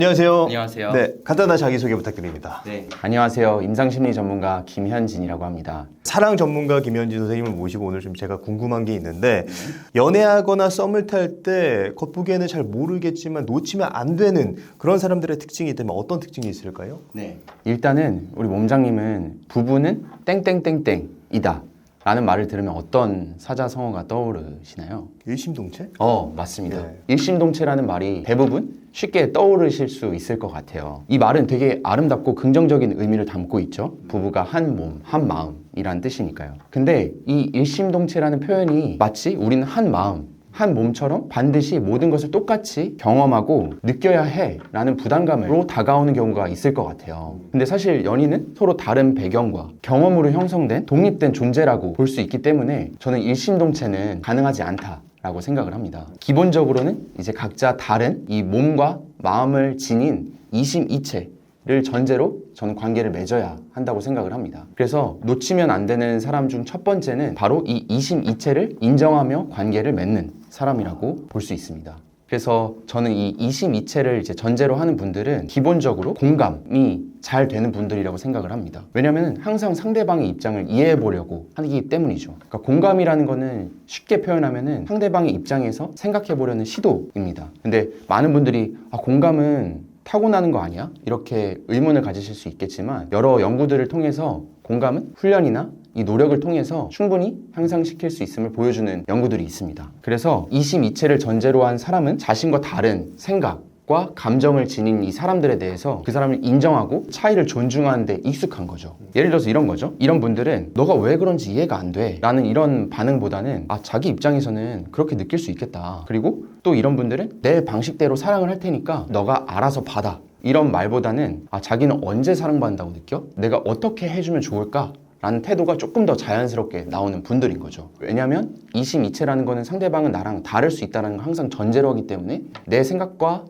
안녕하세요. 안녕하세요. 네, 간단한 자기소개 부탁드립니다. 네, 안녕하세요. 임상심리 전문가 김현진이라고 합니다. 사랑 전문가 김현진 선생님을 모시고 오늘 좀 제가 궁금한 게 있는데 연애하거나 썸을 탈 때 겉보기에는 잘 모르겠지만 놓치면 안 되는 그런 사람들의 특징이 있다면 어떤 특징이 있을까요? 네, 일단은 우리 몸장님은 부부는 땡땡땡땡이다 라는 말을 들으면 어떤 사자성어가 떠오르시나요? 일심동체? 맞습니다. 네. 일심동체라는 말이 대부분 쉽게 떠오르실 수 있을 것 같아요. 이 말은 되게 아름답고 긍정적인 의미를 담고 있죠. 부부가 한 몸, 한 마음이란 뜻이니까요. 근데 이 일심동체라는 표현이 마치 우리는 한 마음, 한 몸처럼 반드시 모든 것을 똑같이 경험하고 느껴야 해 라는 부담감으로 다가오는 경우가 있을 것 같아요. 근데 사실 연인은 서로 다른 배경과 경험으로 형성된 독립된 존재라고 볼 수 있기 때문에 저는 일심동체는 가능하지 않다 라고 생각을 합니다. 기본적으로는 이제 각자 다른 이 몸과 마음을 지닌 이심이체를 전제로 저는 관계를 맺어야 한다고 생각을 합니다. 그래서 놓치면 안 되는 사람 중 첫 번째는 바로 이 이심이체를 인정하며 관계를 맺는 사람이라고 볼 수 있습니다. 그래서 저는 이 이심이체를 이제 전제로 하는 분들은 기본적으로 공감이 잘 되는 분들이라고 생각을 합니다. 왜냐하면 항상 상대방의 입장을 이해해 보려고 하기 때문이죠. 그러니까 공감이라는 거는 쉽게 표현하면은 상대방의 입장에서 생각해 보려는 시도입니다. 근데 많은 분들이 공감은 타고나는 거 아니야? 이렇게 의문을 가지실 수 있겠지만 여러 연구들을 통해서 공감은 훈련이나 이 노력을 통해서 충분히 향상시킬 수 있음을 보여주는 연구들이 있습니다. 그래서 이심이체를 전제로 한 사람은 자신과 다른 생각과 감정을 지닌 이 사람들에 대해서 그 사람을 인정하고 차이를 존중하는 데 익숙한 거죠. 예를 들어서 이런 거죠. 이런 분들은 너가 왜 그런지 이해가 안 돼 라는 이런 반응보다는 자기 입장에서는 그렇게 느낄 수 있겠다. 그리고 또 이런 분들은 내 방식대로 사랑을 할 테니까 너가 알아서 받아. 이런 말보다는 자기는 언제 사랑받는다고 느껴? 내가 어떻게 해주면 좋을까? 라는 태도가 조금 더 자연스럽게 나오는 분들인 거죠. 왜냐하면 이심이체라는 거는 상대방은 나랑 다를 수 있다는 걸 항상 전제로 하기 때문에 내 생각과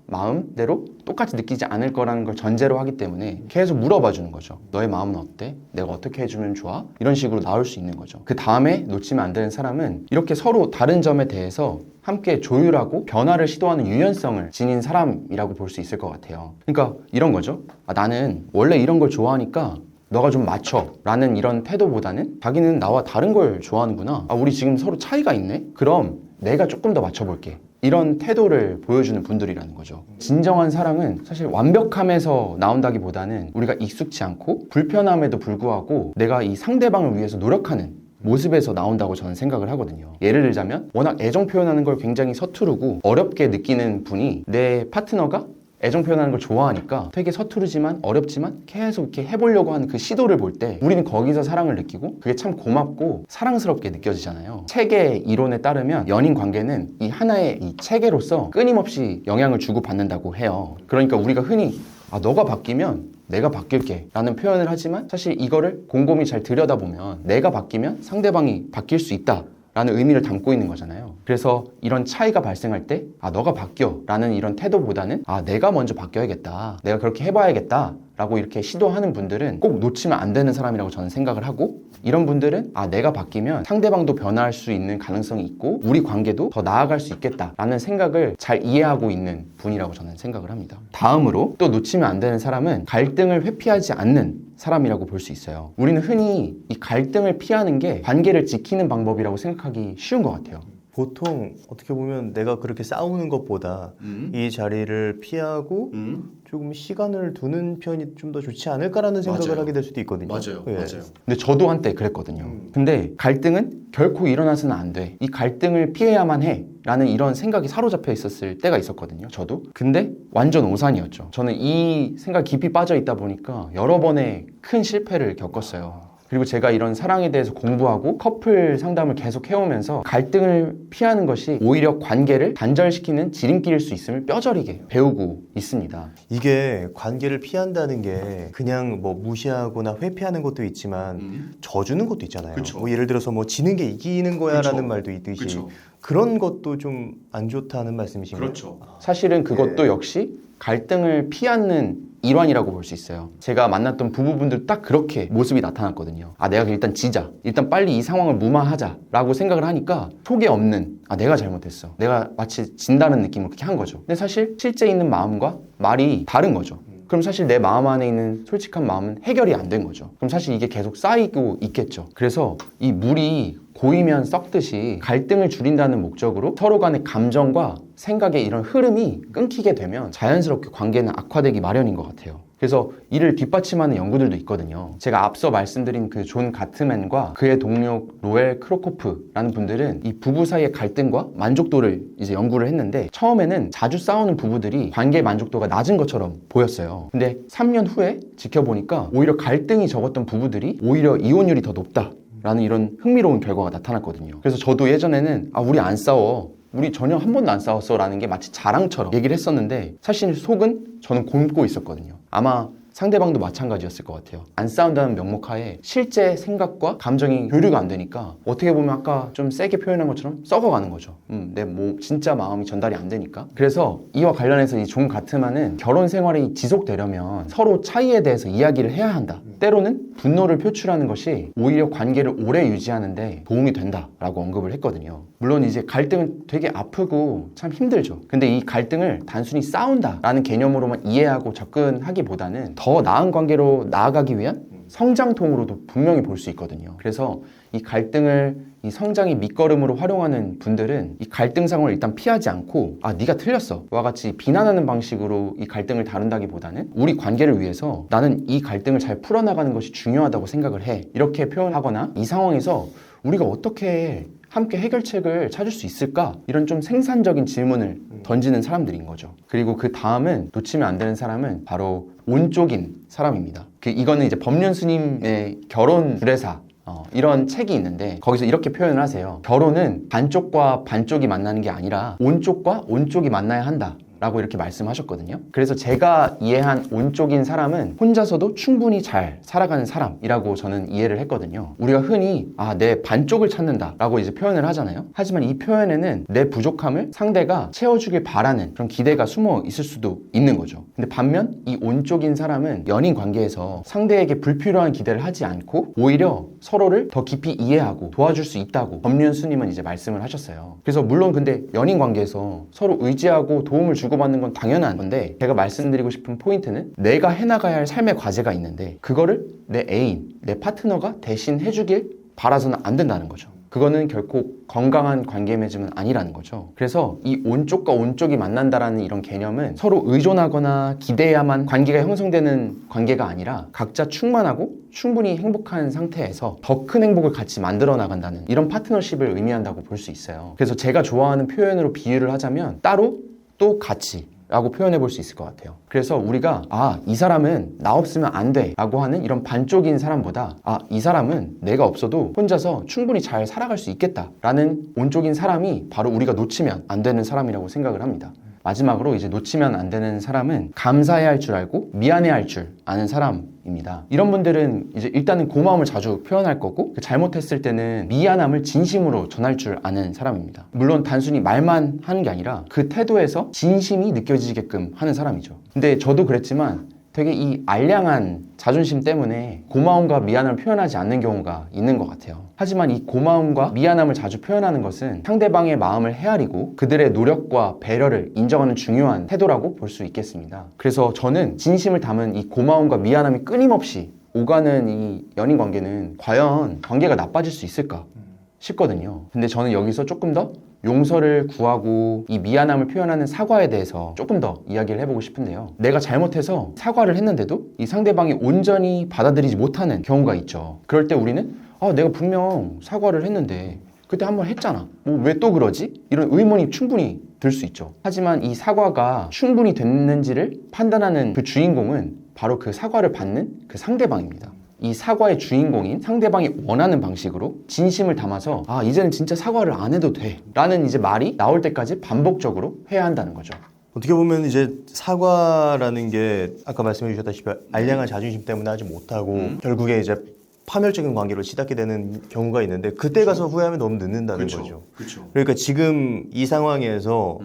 마음대로 똑같이 느끼지 않을 거라는 걸 전제로 하기 때문에 계속 물어봐 주는 거죠. 너의 마음은 어때? 내가 어떻게 해주면 좋아? 이런 식으로 나올 수 있는 거죠. 그 다음에 놓치면 안 되는 사람은 이렇게 서로 다른 점에 대해서 함께 조율하고 변화를 시도하는 유연성을 지닌 사람이라고 볼 수 있을 것 같아요. 그러니까 이런 거죠. 나는 원래 이런 걸 좋아하니까 너가 좀 맞춰 라는 이런 태도보다는 자기는 나와 다른 걸 좋아하는구나. 우리 지금 서로 차이가 있네? 그럼 내가 조금 더 맞춰볼게. 이런 태도를 보여주는 분들이라는 거죠. 진정한 사랑은 사실 완벽함에서 나온다기보다는 우리가 익숙치 않고 불편함에도 불구하고 내가 이 상대방을 위해서 노력하는 모습에서 나온다고 저는 생각을 하거든요. 예를 들자면 워낙 애정 표현하는 걸 굉장히 서투르고 어렵게 느끼는 분이 내 파트너가 애정 표현하는 걸 좋아하니까 되게 서투르지만 어렵지만 계속 이렇게 해보려고 하는 그 시도를 볼 때 우리는 거기서 사랑을 느끼고 그게 참 고맙고 사랑스럽게 느껴지잖아요. 체계 이론에 따르면 연인 관계는 이 하나의 이 체계로서 끊임없이 영향을 주고받는다고 해요. 그러니까 우리가 흔히 너가 바뀌면 내가 바뀔게 라는 표현을 하지만 사실 이거를 곰곰이 잘 들여다보면 내가 바뀌면 상대방이 바뀔 수 있다 라는 의미를 담고 있는 거잖아요. 그래서 이런 차이가 발생할 때 너가 바뀌어 라는 이런 태도보다는 내가 먼저 바뀌어야겠다. 내가 그렇게 해봐야겠다 라고 이렇게 시도하는 분들은 꼭 놓치면 안 되는 사람이라고 저는 생각을 하고 이런 분들은 내가 바뀌면 상대방도 변화할 수 있는 가능성이 있고 우리 관계도 더 나아갈 수 있겠다 라는 생각을 잘 이해하고 있는 분이라고 저는 생각을 합니다. 다음으로 또 놓치면 안 되는 사람은 갈등을 회피하지 않는 사람이라고 볼 수 있어요. 우리는 흔히 이 갈등을 피하는 게 관계를 지키는 방법이라고 생각하기 쉬운 것 같아요. 보통 어떻게 보면 내가 그렇게 싸우는 것보다 이 자리를 피하고 조금 시간을 두는 편이 좀 더 좋지 않을까라는 생각을 맞아요. 하게 될 수도 있거든요. 맞아요. 예. 맞아요. 근데 저도 한때 그랬거든요. 근데 갈등은 결코 일어나서는 안 돼. 이 갈등을 피해야만 해. 라는 이런 생각이 사로잡혀 있었을 때가 있었거든요. 저도. 근데 완전 오산이었죠. 저는 이 생각 깊이 빠져 있다 보니까 여러 번의 큰 실패를 겪었어요. 그리고 제가 이런 사랑에 대해서 공부하고 커플 상담을 계속 해오면서 갈등을 피하는 것이 오히려 관계를 단절시키는 지름길일 수 있음을 뼈저리게 배우고 있습니다. 이게 관계를 피한다는 게 그냥 뭐 무시하거나 회피하는 것도 있지만 져주는 것도 있잖아요. 그쵸. 뭐 예를 들어서 뭐 지는 게 이기는 거야라는 그쵸. 말도 있듯이 그쵸. 그런 것도 좀 안 좋다는 말씀이신가요? 그렇죠. 사실은 그것도 역시 갈등을 피하는 일환이라고 볼 수 있어요. 제가 만났던 부부분들 딱 그렇게 모습이 나타났거든요. 아, 내가 일단 지자. 일단 빨리 이 상황을 무마하자라고 생각을 하니까 속에 없는 아, 내가 잘못했어. 내가 마치 진다는 느낌으로 그렇게 한 거죠. 근데 사실 실제 있는 마음과 말이 다른 거죠. 그럼 사실 내 마음 안에 있는 솔직한 마음은 해결이 안 된 거죠. 그럼 사실 이게 계속 쌓이고 있겠죠. 그래서 이 물이 고이면 썩듯이 갈등을 줄인다는 목적으로 서로 간의 감정과 생각의 이런 흐름이 끊기게 되면 자연스럽게 관계는 악화되기 마련인 것 같아요. 그래서 이를 뒷받침하는 연구들도 있거든요. 제가 앞서 말씀드린 그 존 가트맨과 그의 동료 로엘 크로코프라는 분들은 이 부부 사이의 갈등과 만족도를 이제 연구를 했는데 처음에는 자주 싸우는 부부들이 관계 만족도가 낮은 것처럼 보였어요. 근데 3년 후에 지켜보니까 오히려 갈등이 적었던 부부들이 오히려 이혼율이 더 높다. 라는 이런 흥미로운 결과가 나타났거든요. 그래서 저도 예전에는 아, 우리 안 싸워. 우리 전혀 한 번도 안 싸웠어 라는 게 마치 자랑처럼 얘기를 했었는데 사실 속은 저는 곪고 있었거든요. 아마 상대방도 마찬가지였을 것 같아요. 안 싸운다는 명목하에 실제 생각과 감정이 교류가 안 되니까 어떻게 보면 아까 좀 세게 표현한 것처럼 썩어가는 거죠. 내 진짜 마음이 전달이 안 되니까. 그래서 이와 관련해서 이 존 가트만은 결혼 생활이 지속되려면 서로 차이에 대해서 이야기를 해야 한다. 때로는 분노를 표출하는 것이 오히려 관계를 오래 유지하는데 도움이 된다라고 언급을 했거든요. 물론 이제 갈등은 되게 아프고 참 힘들죠. 근데 이 갈등을 단순히 싸운다라는 개념으로만 이해하고 접근하기보다는 더 나은 관계로 나아가기 위한 성장통으로도 분명히 볼 수 있거든요. 그래서 이 갈등을 이 성장의 밑거름으로 활용하는 분들은 이 갈등 상황을 일단 피하지 않고 아, 네가 틀렸어 와 같이 비난하는 방식으로 이 갈등을 다룬다기보다는 우리 관계를 위해서 나는 이 갈등을 잘 풀어나가는 것이 중요하다고 생각을 해. 이렇게 표현하거나 이 상황에서 우리가 어떻게 함께 해결책을 찾을 수 있을까? 이런 좀 생산적인 질문을 던지는 사람들인 거죠. 그리고 그 다음은 놓치면 안 되는 사람은 바로 온쪽인 사람입니다. 이거는 이제 법륜 스님의 결혼 주례사 이런 책이 있는데 거기서 이렇게 표현을 하세요. 결혼은 반쪽과 반쪽이 만나는 게 아니라 온쪽과 온쪽이 만나야 한다. 라고 이렇게 말씀하셨거든요. 그래서 제가 이해한 온쪽인 사람은 혼자서도 충분히 잘 살아가는 사람이라고 저는 이해를 했거든요. 우리가 흔히 내 반쪽을 찾는다 라고 이제 표현을 하잖아요. 하지만 이 표현에는 내 부족함을 상대가 채워주길 바라는 그런 기대가 숨어 있을 수도 있는 거죠. 근데 반면 이 온쪽인 사람은 연인 관계에서 상대에게 불필요한 기대를 하지 않고 오히려 서로를 더 깊이 이해하고 도와줄 수 있다고 법륜 스님은 이제 말씀을 하셨어요. 그래서 물론 근데 연인 관계에서 서로 의지하고 도움을 주고받는 건 당연한 건데 제가 말씀드리고 싶은 포인트는 내가 해나가야 할 삶의 과제가 있는데 그거를 내 애인, 내 파트너가 대신 해주길 바라서는 안 된다는 거죠. 그거는 결코 건강한 관계 맺음은 아니라는 거죠. 그래서 이 온쪽과 온쪽이 만난다라는 이런 개념은 서로 의존하거나 기대야만 관계가 형성되는 관계가 아니라 각자 충만하고 충분히 행복한 상태에서 더 큰 행복을 같이 만들어 나간다는 이런 파트너십을 의미한다고 볼 수 있어요. 그래서 제가 좋아하는 표현으로 비유를 하자면 따로 또 같이 라고 표현해 볼 수 있을 것 같아요. 그래서 우리가 이 사람은 나 없으면 안 돼 라고 하는 이런 반쪽인 사람보다 이 사람은 내가 없어도 혼자서 충분히 잘 살아갈 수 있겠다 라는 온쪽인 사람이 바로 우리가 놓치면 안 되는 사람이라고 생각을 합니다. 마지막으로 이제 놓치면 안 되는 사람은 감사해야 할 줄 알고 미안해야 할 줄 아는 사람입니다. 이런 분들은 이제 일단은 고마움을 자주 표현할 거고 잘못했을 때는 미안함을 진심으로 전할 줄 아는 사람입니다. 물론 단순히 말만 하는 게 아니라 그 태도에서 진심이 느껴지게끔 하는 사람이죠. 근데 저도 그랬지만 되게 이 알량한 자존심 때문에 고마움과 미안함을 표현하지 않는 경우가 있는 것 같아요. 하지만 이 고마움과 미안함을 자주 표현하는 것은 상대방의 마음을 헤아리고 그들의 노력과 배려를 인정하는 중요한 태도라고 볼 수 있겠습니다. 그래서 저는 진심을 담은 이 고마움과 미안함이 끊임없이 오가는 이 연인 관계는 과연 관계가 나빠질 수 있을까 싶거든요. 근데 저는 여기서 조금 더 용서를 구하고 이 미안함을 표현하는 사과에 대해서 조금 더 이야기를 해보고 싶은데요. 내가 잘못해서 사과를 했는데도 이 상대방이 온전히 받아들이지 못하는 경우가 있죠. 그럴 때 우리는 내가 분명 사과를 했는데 그때 한번 했잖아. 왜 또 그러지? 이런 의문이 충분히 들 수 있죠. 하지만 이 사과가 충분히 됐는지를 판단하는 그 주인공은 바로 그 사과를 받는 그 상대방입니다. 이 사과의 주인공인 상대방이 원하는 방식으로 진심을 담아서 이제는 진짜 사과를 안 해도 돼 라는 이제 말이 나올 때까지 반복적으로 해야 한다는 거죠. 어떻게 보면 이제 사과라는 게 아까 말씀해 주셨다시피 알량한 자존심 때문에 하지 못하고 결국에 이제 파멸적인 관계로 치닫게 되는 경우가 있는데 그때 가서 후회하면 너무 늦는다는 거죠. 그쵸. 그러니까 지금 이 상황에서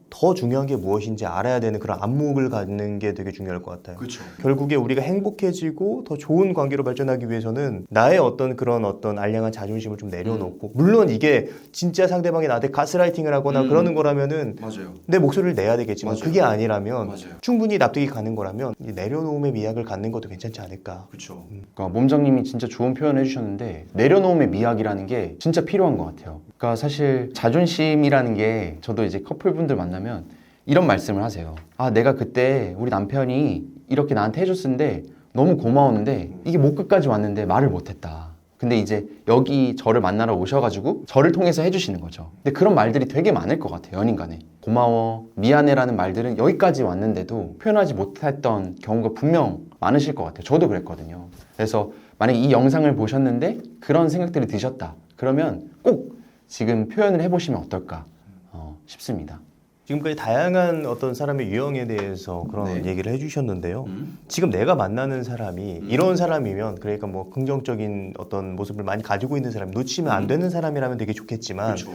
더 중요한 게 무엇인지 알아야 되는 그런 안목을 갖는 게 되게 중요할 것 같아요. 그렇죠. 결국에 우리가 행복해지고 더 좋은 관계로 발전하기 위해서는 나의 어떤 그런 어떤 알량한 자존심을 좀 내려놓고 물론 이게 진짜 상대방이 나한테 가스라이팅을 하거나 그러는 거라면은 맞아요. 내 목소리를 내야 되겠지만 맞아요. 그게 아니라면 맞아요. 충분히 납득이 가는 거라면 이 내려놓음의 미학을 갖는 것도 괜찮지 않을까. 그렇죠. 그러니까 몸정님이 진짜 좋은 표현을 해주셨는데 내려놓음의 미학이라는 게 진짜 필요한 것 같아요. 그러니까 사실 자존심이라는 게 저도 이제 커플분들 만나면 이런 말씀을 하세요. 아, 내가 그때 우리 남편이 이렇게 나한테 해줬는데 너무 고마웠는데 이게 목 끝까지 왔는데 말을 못했다. 근데 이제 여기 저를 만나러 오셔가지고 저를 통해서 해주시는 거죠. 근데 그런 말들이 되게 많을 것 같아요. 연인 간에. 고마워, 미안해라는 말들은 여기까지 왔는데도 표현하지 못했던 경우가 분명 많으실 것 같아요. 저도 그랬거든요. 그래서 만약에 이 영상을 보셨는데 그런 생각들이 드셨다. 그러면 꼭 지금 표현을 해보시면 어떨까 싶습니다. 지금까지 다양한 어떤 사람의 유형에 대해서 그런 네. 얘기를 해주셨는데요. 지금 내가 만나는 사람이 이런 사람이면 그러니까 뭐 긍정적인 어떤 모습을 많이 가지고 있는 사람, 놓치면 안 되는 사람이라면 되게 좋겠지만 그렇죠.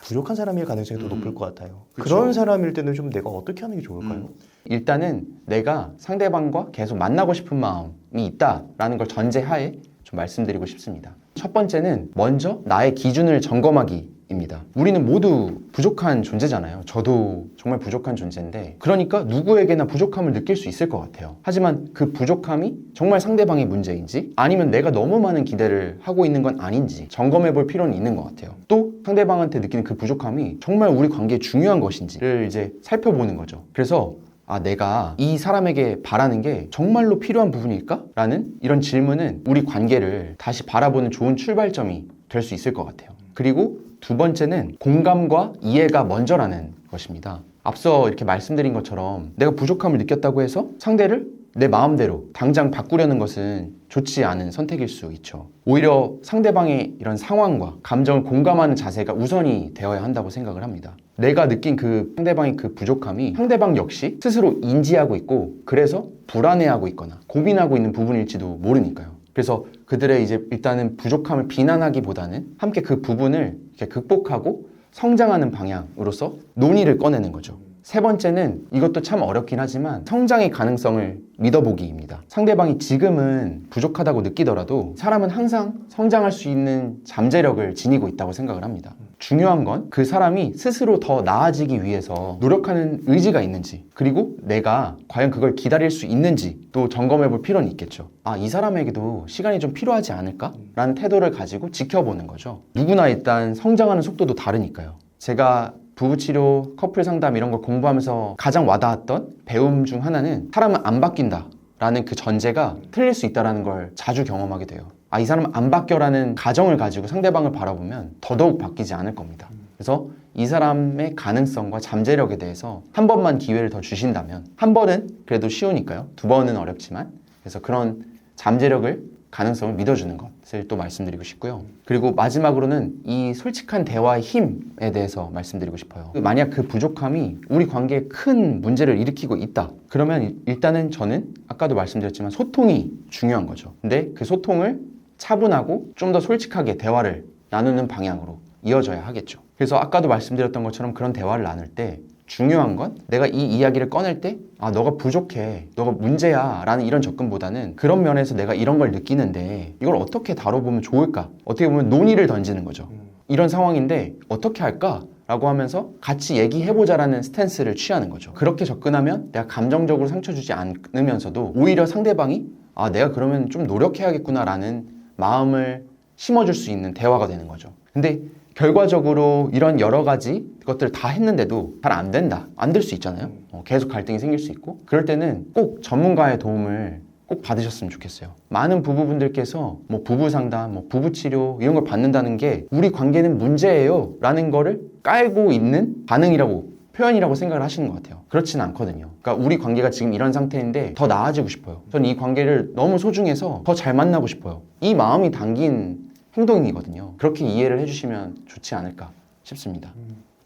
부족한 사람일 가능성이 더 높을 것 같아요. 그쵸. 그런 사람일 때는 좀 내가 어떻게 하는 게 좋을까요? 일단은 내가 상대방과 계속 만나고 싶은 마음이 있다라는 걸 전제하에 좀 말씀드리고 싶습니다. 첫 번째는 먼저 나의 기준을 점검하기입니다. 우리는 모두 부족한 존재잖아요. 저도 정말 부족한 존재인데 그러니까 누구에게나 부족함을 느낄 수 있을 것 같아요. 하지만 그 부족함이 정말 상대방의 문제인지 아니면 내가 너무 많은 기대를 하고 있는 건 아닌지 점검해 볼 필요는 있는 것 같아요. 또 상대방한테 느끼는 그 부족함이 정말 우리 관계에 중요한 것인지를 이제 살펴보는 거죠. 그래서 아, 내가 이 사람에게 바라는 게 정말로 필요한 부분일까? 라는 이런 질문은 우리 관계를 다시 바라보는 좋은 출발점이 될 수 있을 것 같아요. 그리고 두 번째는 공감과 이해가 먼저라는 것입니다. 앞서 이렇게 말씀드린 것처럼 내가 부족함을 느꼈다고 해서 상대를 내 마음대로 당장 바꾸려는 것은 좋지 않은 선택일 수 있죠. 오히려 상대방의 이런 상황과 감정을 공감하는 자세가 우선이 되어야 한다고 생각을 합니다. 내가 느낀 그 상대방의 그 부족함이 상대방 역시 스스로 인지하고 있고 그래서 불안해하고 있거나 고민하고 있는 부분일지도 모르니까요. 그래서 그들의 이제 일단은 부족함을 비난하기보다는 함께 그 부분을 이렇게 극복하고 성장하는 방향으로서 논의를 꺼내는 거죠. 세 번째는 이것도 참 어렵긴 하지만 성장의 가능성을 믿어보기입니다. 상대방이 지금은 부족하다고 느끼더라도 사람은 항상 성장할 수 있는 잠재력을 지니고 있다고 생각을 합니다. 중요한 건 그 사람이 스스로 더 나아지기 위해서 노력하는 의지가 있는지 그리고 내가 과연 그걸 기다릴 수 있는지 또 점검해 볼 필요는 있겠죠. 아, 이 사람에게도 시간이 좀 필요하지 않을까? 라는 태도를 가지고 지켜보는 거죠. 누구나 일단 성장하는 속도도 다르니까요. 제가 부부치료, 커플 상담 이런 걸 공부하면서 가장 와닿았던 배움 중 하나는 사람은 안 바뀐다 라는 그 전제가 틀릴 수 있다는 걸 자주 경험하게 돼요. 아, 이 사람은 안 바뀌어라는 가정을 가지고 상대방을 바라보면 더더욱 바뀌지 않을 겁니다. 그래서 이 사람의 가능성과 잠재력에 대해서 한 번만 기회를 더 주신다면 한 번은 그래도 쉬우니까요. 두 번은 어렵지만 그래서 그런 잠재력을 가능성을 믿어주는 것을 또 말씀드리고 싶고요. 그리고 마지막으로는 이 솔직한 대화의 힘에 대해서 말씀드리고 싶어요. 만약 그 부족함이 우리 관계에 큰 문제를 일으키고 있다. 그러면 일단은 저는 아까도 말씀드렸지만 소통이 중요한 거죠. 근데 그 소통을 차분하고 좀 더 솔직하게 대화를 나누는 방향으로 이어져야 하겠죠. 그래서 아까도 말씀드렸던 것처럼 그런 대화를 나눌 때 중요한 건 내가 이 이야기를 꺼낼 때 아, 너가 부족해, 너가 문제야 라는 이런 접근보다는 그런 면에서 내가 이런 걸 느끼는데 이걸 어떻게 다뤄보면 좋을까? 어떻게 보면 논의를 던지는 거죠. 이런 상황인데 어떻게 할까? 라고 하면서 같이 얘기해보자라는 스탠스를 취하는 거죠. 그렇게 접근하면 내가 감정적으로 상처 주지 않으면서도 오히려 상대방이 아, 내가 그러면 좀 노력해야겠구나 라는 마음을 심어줄 수 있는 대화가 되는 거죠. 근데 결과적으로 이런 여러 가지 것들을 다 했는데도 잘 안 된다. 안 될 수 있잖아요. 계속 갈등이 생길 수 있고 그럴 때는 꼭 전문가의 도움을 꼭 받으셨으면 좋겠어요. 많은 부부분들께서 뭐 부부 상담, 뭐 부부 치료 이런 걸 받는다는 게 우리 관계는 문제예요 라는 거를 깔고 있는 반응이라고 표현이라고 생각을 하시는 것 같아요. 그렇지는 않거든요. 그러니까 우리 관계가 지금 이런 상태인데 더 나아지고 싶어요. 전 이 관계를 너무 소중해서 더 잘 만나고 싶어요. 이 마음이 담긴 행동이거든요. 그렇게 이해를 해주시면 좋지 않을까 싶습니다.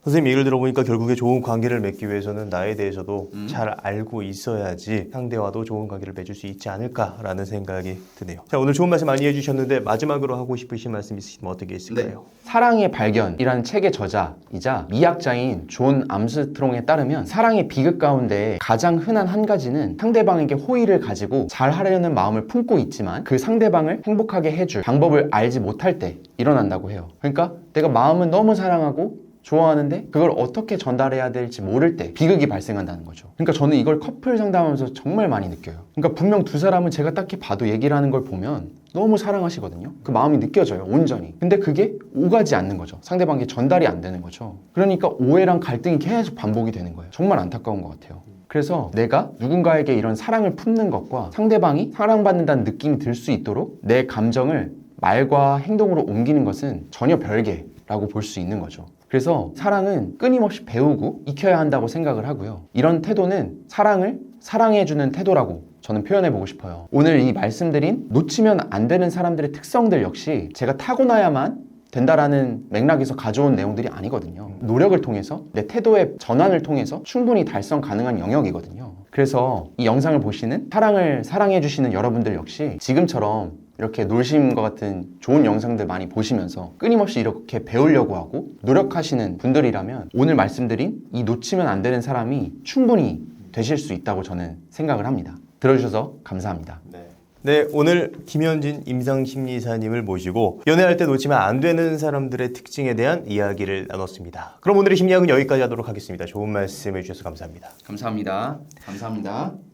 선생님 얘기를 들어보니까 결국에 좋은 관계를 맺기 위해서는 나에 대해서도 잘 알고 있어야지 상대와도 좋은 관계를 맺을 수 있지 않을까라는 생각이 드네요. 자, 오늘 좋은 말씀 많이 해주셨는데 마지막으로 하고 싶으신 말씀 있으시면 어떤 게 있을까요? 사랑의 발견이라는 책의 저자이자 미학자인 존 암스트롱에 따르면 사랑의 비극 가운데 가장 흔한 한 가지는 상대방에게 호의를 가지고 잘하려는 마음을 품고 있지만 그 상대방을 행복하게 해줄 방법을 알지 못할 때 일어난다고 해요. 그러니까 내가 마음은 너무 사랑하고 좋아하는데 그걸 어떻게 전달해야 될지 모를 때 비극이 발생한다는 거죠. 그러니까 저는 이걸 커플 상담하면서 정말 많이 느껴요. 그러니까 분명 두 사람은 제가 딱히 봐도 얘기를 하는 걸 보면 너무 사랑하시거든요. 그 마음이 느껴져요, 온전히. 근데 그게 오가지 않는 거죠. 상대방에게 전달이 안 되는 거죠. 그러니까 오해랑 갈등이 계속 반복이 되는 거예요. 정말 안타까운 것 같아요. 그래서 내가 누군가에게 이런 사랑을 품는 것과 상대방이 사랑받는다는 느낌이 들 수 있도록 내 감정을 말과 행동으로 옮기는 것은 전혀 별개라고 볼 수 있는 거죠. 그래서 사랑은 끊임없이 배우고 익혀야 한다고 생각을 하고요. 이런 태도는 사랑을 사랑해주는 태도라고 저는 표현해보고 싶어요. 오늘 이 말씀드린 놓치면 안 되는 사람들의 특성들 역시 제가 타고나야만 된다라는 맥락에서 가져온 내용들이 아니거든요. 노력을 통해서 내 태도의 전환을 통해서 충분히 달성 가능한 영역이거든요. 그래서 이 영상을 보시는 사랑을 사랑해주시는 여러분들 역시 지금처럼 이렇게 놀심과 같은 좋은 영상들 많이 보시면서 끊임없이 이렇게 배우려고 하고 노력하시는 분들이라면 오늘 말씀드린 이 놓치면 안 되는 사람이 충분히 되실 수 있다고 저는 생각을 합니다. 들어주셔서 감사합니다. 네, 오늘 김현진 임상심리사님을 모시고 연애할 때 놓치면 안 되는 사람들의 특징에 대한 이야기를 나눴습니다. 그럼 오늘의 심리학은 여기까지 하도록 하겠습니다. 좋은 말씀 해주셔서 감사합니다. 감사합니다. 감사합니다.